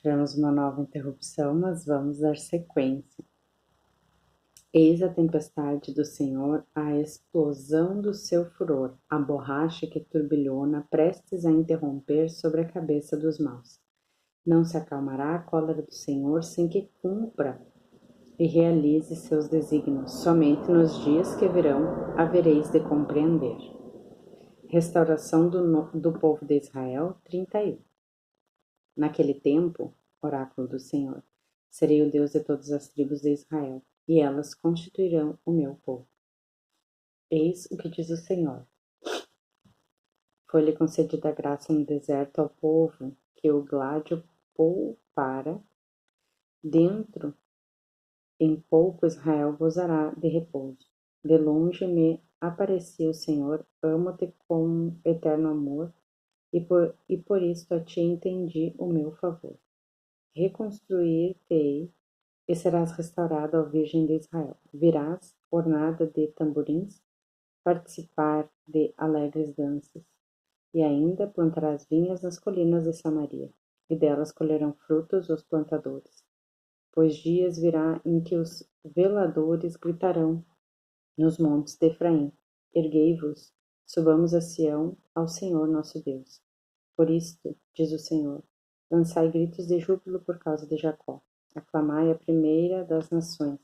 Tivemos uma nova interrupção, mas vamos dar sequência. Eis a tempestade do Senhor, a explosão do seu furor, a borracha que turbilhona, prestes a interromper sobre a cabeça dos maus. Não se acalmará a cólera do Senhor sem que cumpra e realize seus desígnios. Somente nos dias que virão havereis de compreender. Restauração do povo de Israel, 31. Naquele tempo, oráculo do Senhor, serei o Deus de todas as tribos de Israel, e elas constituirão o meu povo. Eis o que diz o Senhor. Foi-lhe concedida graça no deserto ao povo que o gládio poupara. Dentro, em pouco Israel gozará de repouso. De longe me aparecia o Senhor, amo-te com eterno amor, e por isto a ti entendi o meu favor. Reconstruir-te-ei e serás restaurado ao Virgem de Israel. Virás, ornada de tamborins, participar de alegres danças. E ainda plantarás vinhas nas colinas de Samaria, e delas colherão frutos os plantadores. Pois dias virá em que os veladores gritarão nos montes de Efraim: erguei-vos, subamos a Sião, ao Senhor nosso Deus. Por isto, diz o Senhor, lançai gritos de júbilo por causa de Jacó. Aclamai a primeira das nações,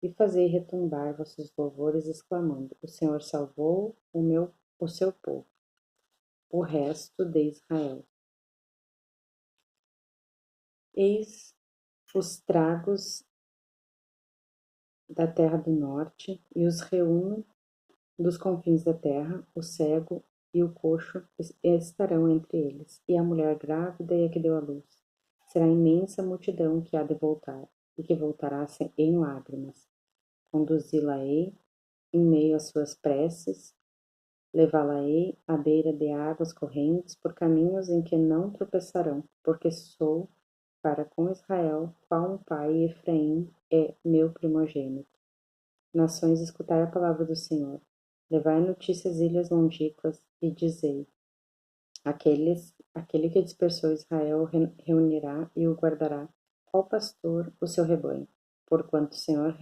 e fazei retumbar vossos louvores, exclamando: o Senhor salvou o seu povo, o resto de Israel. Eis os tragos da terra do norte, e os reúno dos confins da terra, o cego e o coxo estarão entre eles, e a mulher grávida e a que deu à luz. Será imensa multidão que há de voltar, e que voltará em lágrimas. Conduzi-la-ei em meio às suas preces, levá-la-ei à beira de águas correntes, por caminhos em que não tropeçarão, porque sou para com Israel qual um pai, e Efraim é meu primogênito. Nações, escutai a palavra do Senhor. Levai notícias ilhas longínquas e dizei: aquele que dispersou Israel reunirá e o guardará, qual pastor o seu rebanho, porquanto o Senhor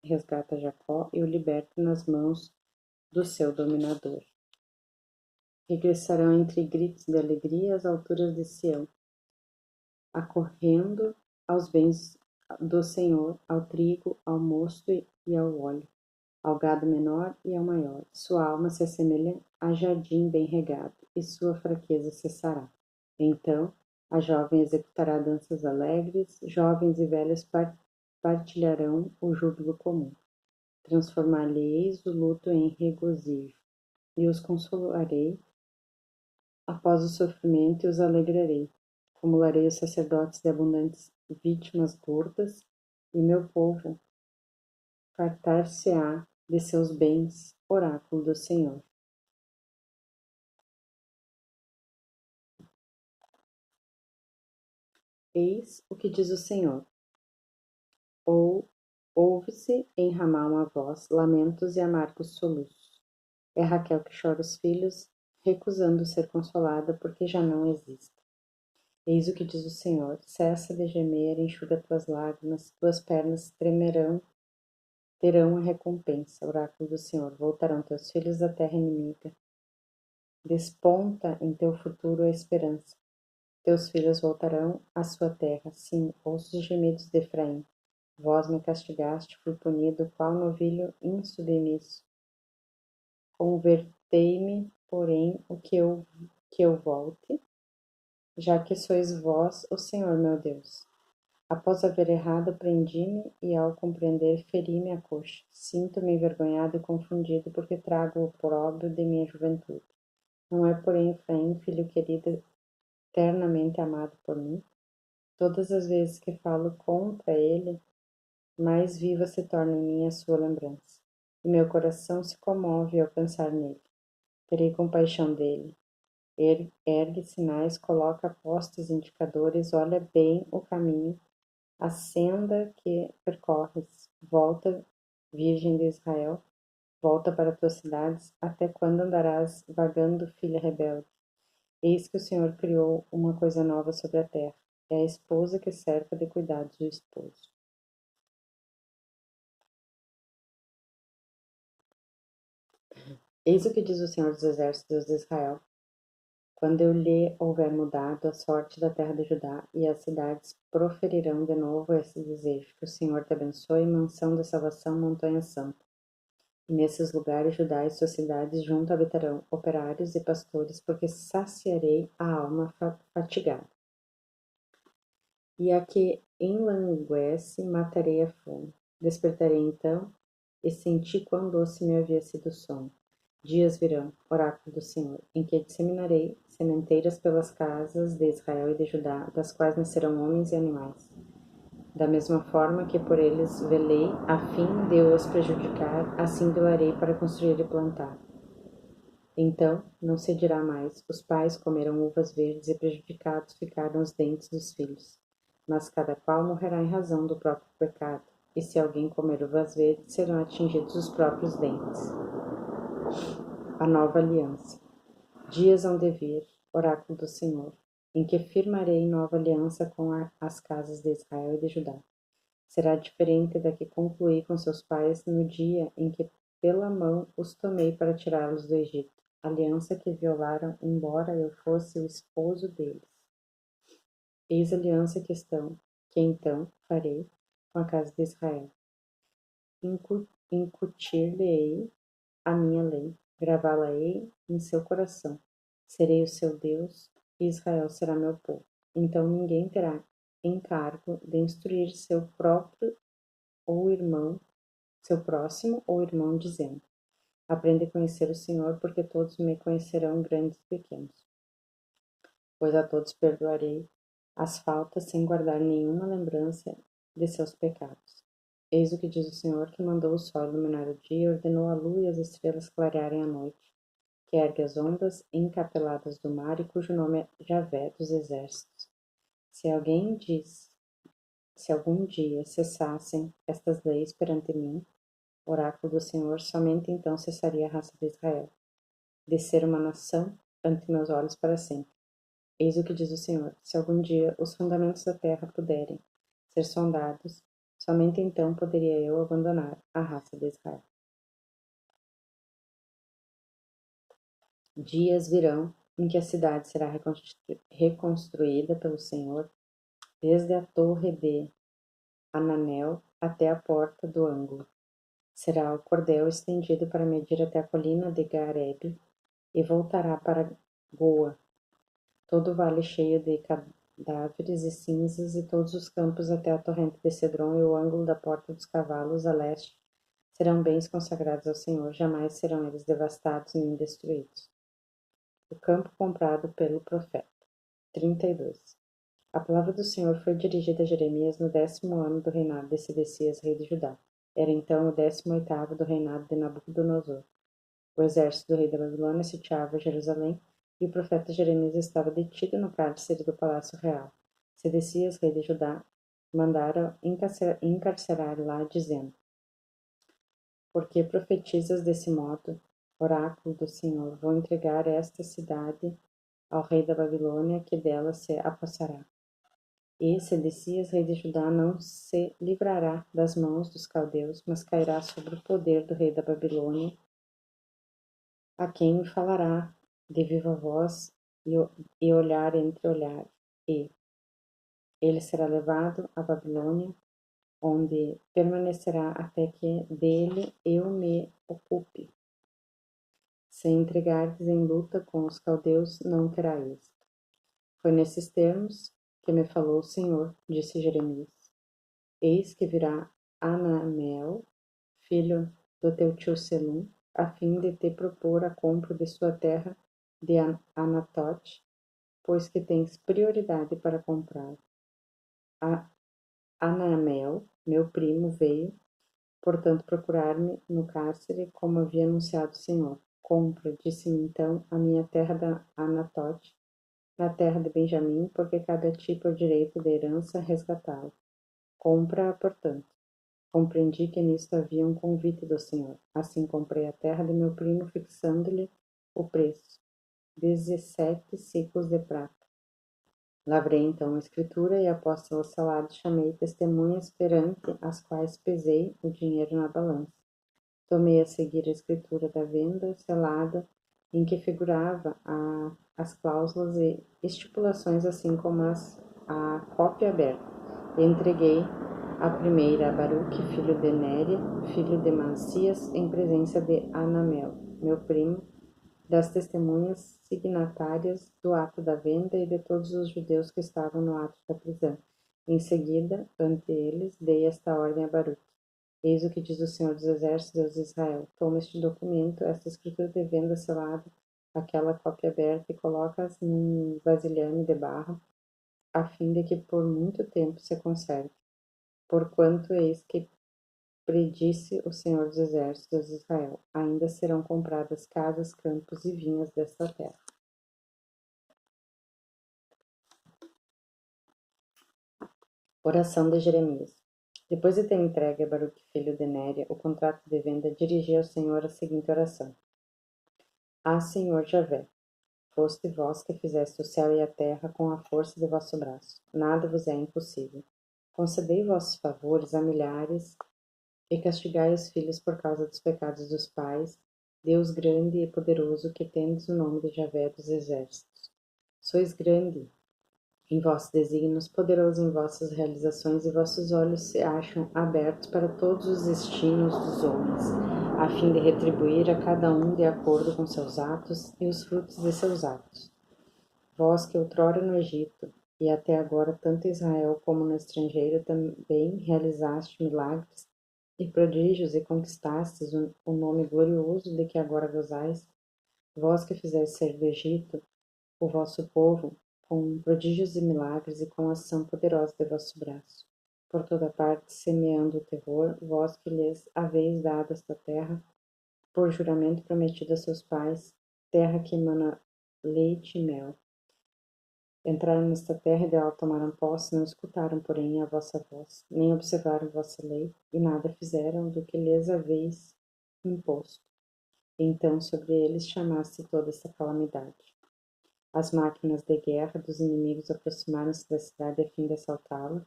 resgata Jacó e o liberta nas mãos do seu dominador. Regressarão entre gritos de alegria às alturas de Sião, acorrendo aos bens do Senhor, ao trigo, ao mosto e ao óleo, ao gado menor e ao maior. Sua alma se assemelha a jardim bem regado, e sua fraqueza cessará. Então a jovem executará danças alegres, jovens e velhos partilharão o júbilo comum. Transformar-lhe-eis o luto em regozijo, e os consolarei após o sofrimento, e os alegrarei. Acumularei os sacerdotes de abundantes vítimas gordas, e meu povo fartar-se-á de seus bens, oráculo do Senhor. Eis o que diz o Senhor. Ouve-se em Ramá uma voz, lamentos e amargos soluços. É Raquel que chora os filhos, recusando ser consolada, porque já não existem. Eis o que diz o Senhor: cessa de gemer, enxuga tuas lágrimas, tuas pernas tremerão, terão a recompensa, oráculo do Senhor. Voltarão teus filhos da terra inimiga. Desponta em teu futuro a esperança. Teus filhos voltarão à sua terra. Sim, ouço os gemidos de Efraim. Vós me castigaste, fui punido, qual novilho insubmisso. Convertei-me, porém, que eu volte, já que sois vós o Senhor meu Deus. Após haver errado, prendi-me, e ao compreender, feri-me a coxa. Sinto-me envergonhado e confundido, porque trago o opróbrio de minha juventude. Não é, porém, Efraim, filho querido, eternamente amado por mim? Todas as vezes que falo contra ele, mais viva se torna em mim a sua lembrança, e meu coração se comove ao pensar nele. Terei compaixão dele. Ergue sinais, coloca postes indicadores, olha bem o caminho, a senda que percorres. Volta, Virgem de Israel, volta para tuas cidades, até quando andarás vagando, filha rebelde? Eis que o Senhor criou uma coisa nova sobre a terra. é a esposa que cerca de cuidados o esposo. Eis o que diz o Senhor dos Exércitos de Israel: quando eu lhe houver mudado a sorte da terra de Judá, e as cidades proferirão de novo esse desejo: que o Senhor te abençoe, mansão de salvação, montanha santa. E nesses lugares Judá e suas cidades junto habitarão operários e pastores, porque saciarei a alma fatigada. E a que enlanguece matarei a fome. Despertarei então, e senti quão doce me havia sido o sono. Dias virão, oráculo do Senhor, em que disseminarei sementeiras pelas casas de Israel e de Judá, das quais nascerão homens e animais. Da mesma forma que por eles velei, a fim de os prejudicar, assim velarei para construir e plantar. Então não se dirá mais: os pais comeram uvas verdes e prejudicados ficaram os dentes dos filhos. Mas cada qual morrerá em razão do próprio pecado, e se alguém comer uvas verdes, serão atingidos os próprios dentes. A nova aliança. Dias hão de vir, oráculo do Senhor, em que firmarei nova aliança com as casas de Israel e de Judá. Será diferente da que concluí com seus pais no dia em que pela mão os tomei para tirá-los do Egito, aliança que violaram, embora eu fosse o esposo deles. Eis a aliança que então farei com a casa de Israel. Incutir-lhe-ei a minha lei, gravá-la-ei em seu coração. Serei o seu Deus, e Israel será meu povo. Então ninguém terá encargo de instruir seu próprio ou irmão, seu próximo ou irmão, dizendo: aprende a conhecer o Senhor, porque todos me conhecerão, grandes e pequenos. Pois a todos perdoarei as faltas, sem guardar nenhuma lembrança de seus pecados. Eis o que diz o Senhor, que mandou o sol iluminar o dia, ordenou a lua e as estrelas clarearem a noite, que ergue as ondas encapeladas do mar e cujo nome é Javé dos exércitos. Se alguém diz, se algum dia cessassem estas leis perante mim, oráculo do Senhor, somente então cessaria a raça de Israel, de ser uma nação ante meus olhos para sempre. Eis o que diz o Senhor: se algum dia os fundamentos da terra puderem ser sondados, somente então poderia eu abandonar a raça de Israel. Dias virão em que a cidade será reconstruída pelo Senhor, desde a torre de Ananel até a porta do ângulo. Será o cordel estendido para medir até a colina de Garebe, e voltará para Goa, todo o vale cheio de cadáveres e cinzas, e todos os campos até a torrente de Cedron e o ângulo da porta dos cavalos a leste serão bens consagrados ao Senhor, jamais serão eles devastados nem destruídos. O campo comprado pelo profeta. 32. A palavra do Senhor foi dirigida a Jeremias no 10º ano do reinado de Sedecias, rei de Judá. Era então o 18º do reinado de Nabucodonosor. O exército do rei da Babilônia sitiava Jerusalém, e o profeta Jeremias estava detido no cárcere do palácio real. Sedecias, rei de Judá, mandara encarcerar lá, dizendo: por que profetizas desse modo, oráculo do Senhor? Vou entregar esta cidade ao rei da Babilônia, que dela se apossará. E Sedecias, rei de Judá, não se livrará das mãos dos caldeus, mas cairá sobre o poder do rei da Babilônia, a quem me falará de viva voz e olhar entre olhar, e ele será levado à Babilônia, onde permanecerá até que dele eu me ocupe. Se entregardes em luta com os caldeus, não terá êxito. Foi nesses termos que me falou o Senhor, disse Jeremias. Eis que virá Anamel, filho do teu tio Selum, a fim de te propor a compra de sua terra de Anatote, pois que tens prioridade para comprar. Anamel, meu primo, veio, portanto, procurar-me no cárcere, como havia anunciado o Senhor. Compra, disse-me então, a minha terra da Anatote, na terra de Benjamim, porque cabe a ti por direito de herança resgatá-la. Compra-a, portanto. Compreendi que nisto havia um convite do Senhor. Assim comprei a terra de meu primo, fixando-lhe o preço, 17 ciclos de prata. Lavrei então a escritura e, após-la selada, chamei testemunhas perante as quais pesei o dinheiro na balança. Tomei a seguir a escritura da venda selada, em que figurava as cláusulas e estipulações, assim como a cópia aberta. E entreguei a primeira a Baruque, filho de Néria, filho de Macias, em presença de Anamel, meu primo, das testemunhas signatárias do ato da venda e de todos os judeus que estavam no ato da prisão. Em seguida, ante eles, dei esta ordem a Baruque. Eis o que diz o Senhor dos Exércitos, Deus de Israel. Toma este documento, esta escritura de venda selada, aquela cópia aberta, e coloca-as num vasilhame de barro, a fim de que por muito tempo se conserve. Porquanto eis que predisse o Senhor dos Exércitos de Israel, ainda serão compradas casas, campos e vinhas desta terra. Oração de Jeremias. Depois de ter entregue a Baruque, filho de Néria, o contrato de venda, dirigi ao Senhor a seguinte oração. Senhor Javé, foste vós que fizeste o céu e a terra com a força de vosso braço. Nada vos é impossível. Concedei vossos favores a milhares e castigai os filhos por causa dos pecados dos pais, Deus grande e poderoso, que tendes o nome de Javé dos exércitos. Sois grande em vossos desígnios, poderoso em vossas realizações, e vossos olhos se acham abertos para todos os destinos dos homens, a fim de retribuir a cada um de acordo com seus atos e os frutos de seus atos. Vós que outrora no Egito, e até agora tanto em Israel como no estrangeiro também realizaste milagres e prodígios e conquistastes o nome glorioso de que agora gozais, vós que fizeste sair do Egito o vosso povo, com prodígios e milagres e com ação poderosa de vosso braço. Por toda parte, semeando o terror, vós que lhes haveis dado esta terra, por juramento prometido a seus pais, terra que emana leite e mel. Entraram nesta terra e dela tomaram posse, não escutaram, porém, a vossa voz, nem observaram vossa lei, e nada fizeram do que lhes haveis imposto. Então sobre eles chamaste toda esta calamidade. As máquinas de guerra dos inimigos aproximaram-se da cidade a fim de assaltá-la.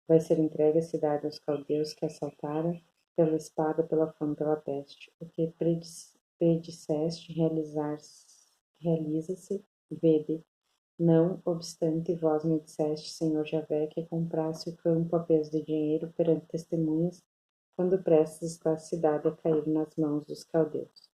Vai ser entregue a cidade aos caldeus que assaltaram pela espada, pela fome, pela peste. O que predisseste realiza-se, vede. Não obstante, vós me disseste, Senhor Javé, que comprasse o campo a peso de dinheiro perante testemunhas, quando prestes está a cidade a cair nas mãos dos caldeus.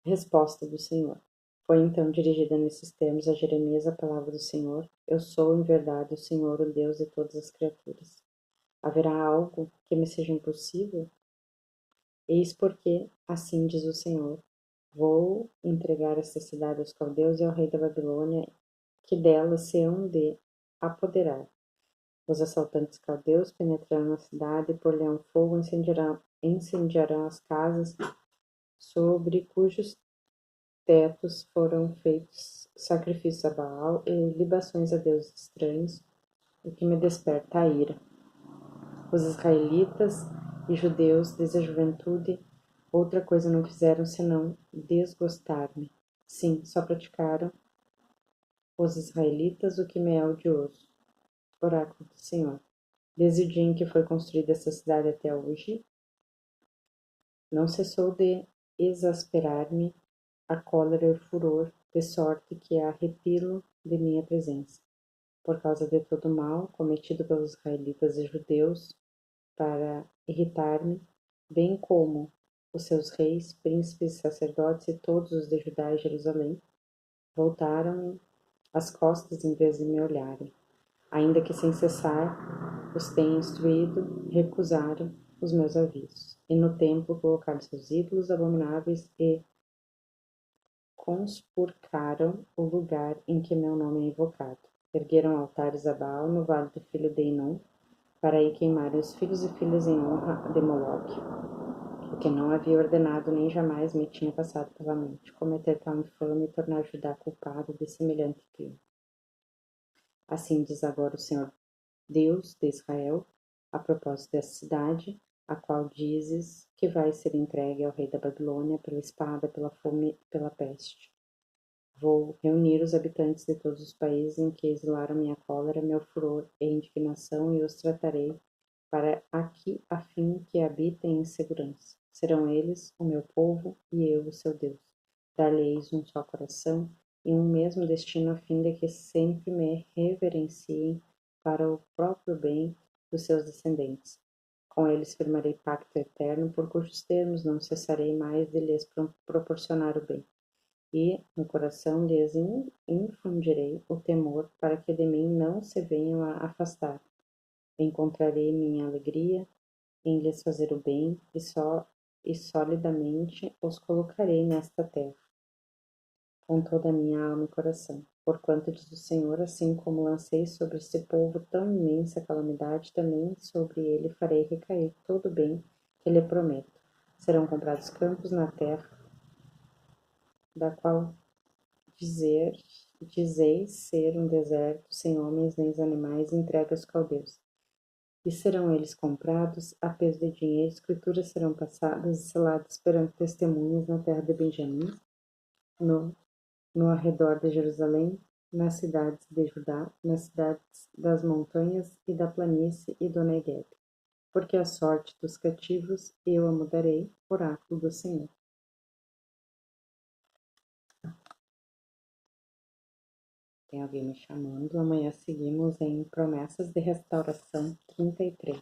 Resposta do Senhor. Foi então dirigida nesses termos a Jeremias a palavra do Senhor: Eu sou, em verdade, o Senhor, o Deus de todas as criaturas. Haverá algo que me seja impossível? Eis porque, assim diz o Senhor, vou entregar esta cidade aos caldeus e ao rei da Babilônia, que dela se hão de apoderar. Os assaltantes caldeus penetrarão na cidade, por-lhe-ão fogo, incendiarão as casas, sobre cujos tetos foram feitos sacrifícios a Baal e libações a deuses estranhos, o que me desperta a ira. Os israelitas e judeus, desde a juventude, outra coisa não fizeram senão desgostar-me. Sim, só praticaram os israelitas o que me é odioso. Oráculo do Senhor. Desde o dia em que foi construída essa cidade até hoje, não cessou de exasperar-me a cólera e o furor, de sorte que arrepilo de minha presença. Por causa de todo o mal cometido pelos israelitas e judeus para irritar-me, bem como os seus reis, príncipes, sacerdotes e todos os de Judá e Jerusalém, voltaram as costas em vez de me olharem. Ainda que sem cessar os tenha instruído, recusaram os meus avisos. E no templo colocaram seus ídolos abomináveis e conspurcaram o lugar em que meu nome é invocado. Ergueram altares a Baal no vale do filho de Inom, para aí queimarem os filhos e filhas em honra de Moloque, o que não havia ordenado nem jamais me tinha passado pela mente, cometer tal infame e tornar Judá culpado de semelhante crime. Assim diz agora o Senhor Deus de Israel, a propósito dessa cidade, a qual dizes que vai ser entregue ao rei da Babilônia pela espada, pela fome e pela peste. Vou reunir os habitantes de todos os países em que exilaram minha cólera, meu furor e indignação, e os tratarei para aqui, a fim que habitem em segurança. Serão eles o meu povo e eu o seu Deus. Dar-lhes um só coração e um mesmo destino, a fim de que sempre me reverenciem para o próprio bem dos seus descendentes. Com eles firmarei pacto eterno, por cujos termos não cessarei mais de lhes proporcionar o bem. E no coração lhes infundirei o temor, para que de mim não se venham a afastar. Encontrarei minha alegria em lhes fazer o bem, e solidamente os colocarei nesta terra, com toda a minha alma e coração. Porquanto, diz o Senhor, assim como lancei sobre este povo tão imensa calamidade, também sobre ele farei recair todo o bem que lhe prometo. Serão comprados campos na terra, da qual dizeis ser um deserto, sem homens nem animais, entregue aos caldeus. E serão eles comprados a peso de dinheiro, escrituras serão passadas e seladas perante testemunhas na terra de Benjamim, no, no arredor de Jerusalém, nas cidades de Judá, nas cidades das montanhas e da planície e do Negueb. Porque a sorte dos cativos eu a mudarei, oráculo do Senhor. Tem alguém me chamando. Amanhã seguimos em Promessas de Restauração 33.